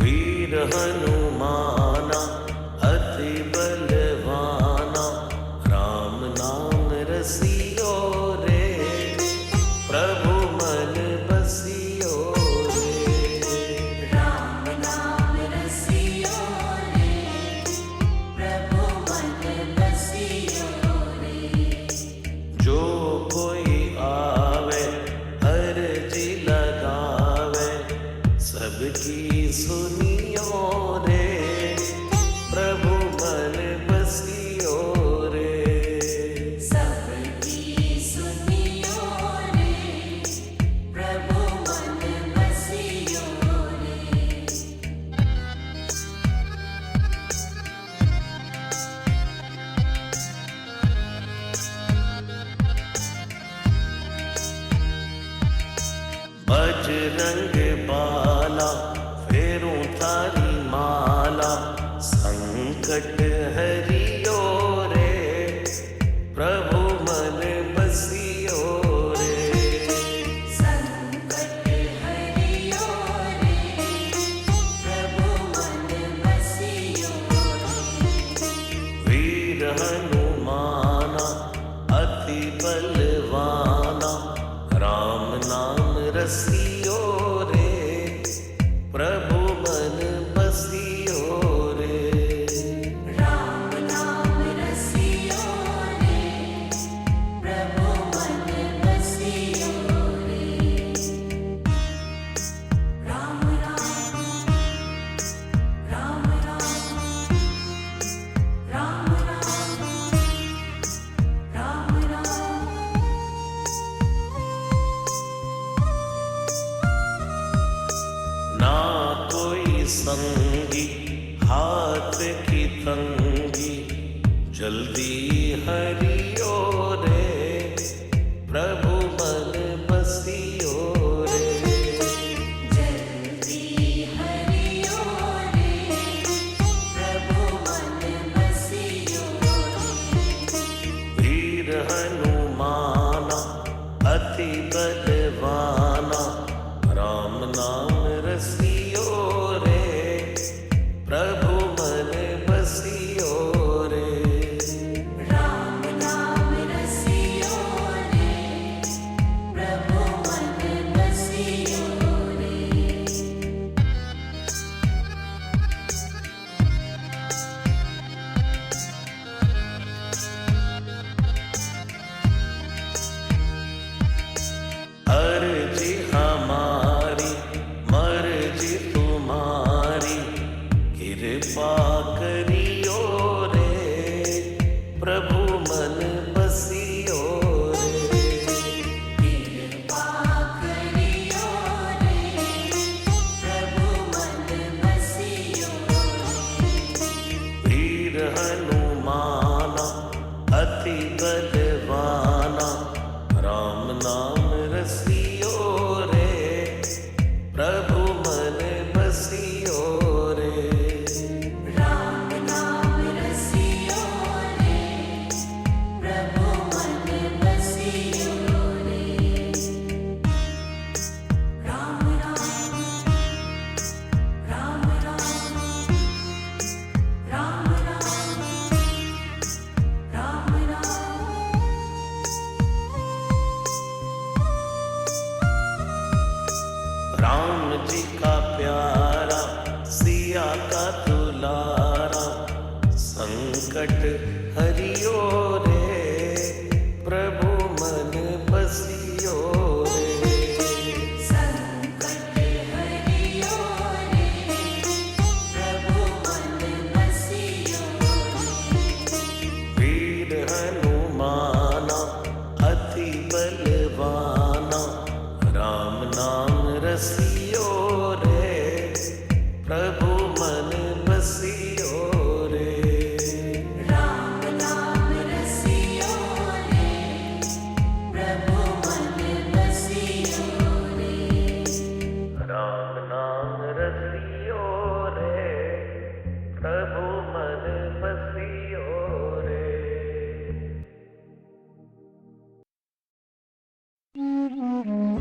वीर हनुमाना अति बलवाना, राम नाम रसियो रे, प्रभु मन बसियो रे। राम नाम रसियो रे, प्रभु मन बसियो रे। जो कोई आवे अर्जी लगावे, सबकी सुनियो रे, प्रभु मन बसियो रे। सबकी सुनियो रे, प्रभु मन बसियो रे। बजरंग बाला फेरूं तारी माला, संकट हरियो रे, प्रभु मन बसियो रे। संकट हरियो रे, प्रभु मन बसियो रे। वीर हनुमाना अति बलवाना, राम नाम रसियो रे, प्रभु मन बसियो रे। राम नाम रसियो रे, प्रभु मन बसियो रे। राम राम राम राम राम राम राम राम। ना कोई संगी हाथ की तंगी, जल्दी हरियो रे, प्रभु मन बसियो रे। जल्दी हरियो रे, प्रभु मन बसियो रे। वीर हनुमाना अति बलवाना, राम नाम रसियो रे, प्रभु मन बसियो रे। राम नाम रसियो रे, प्रभु मन बसियो रे। अर्जी हमारी मर्जी तुम्हारी, कृपा करियो रे, प्रभु मन बसियो रे। कृपा करियो रे, प्रभु मन बसियो रे। वीर हनुमाना अति बलवाना, राम नाम रसियो रे, प्रभु मन बसियो रे। राम नाम रसियो रे, प्रभु मन बसियो रे। राम राम राम राम राम राम राम। राम जी का प्यारा सिया का दुलारा, संकट हरियो रे, प्रभु मन बसियो रे। संकट हरियो रे, प्रभु मन बसियो रे। वीर हनुमाना अति बलवाना, राम नाम रसियो रे, प्रभु मन बसियो रे। राम नाम रसियो रे, प्रभु मन बसियो रे। राम नाम रसियो रे, प्रभु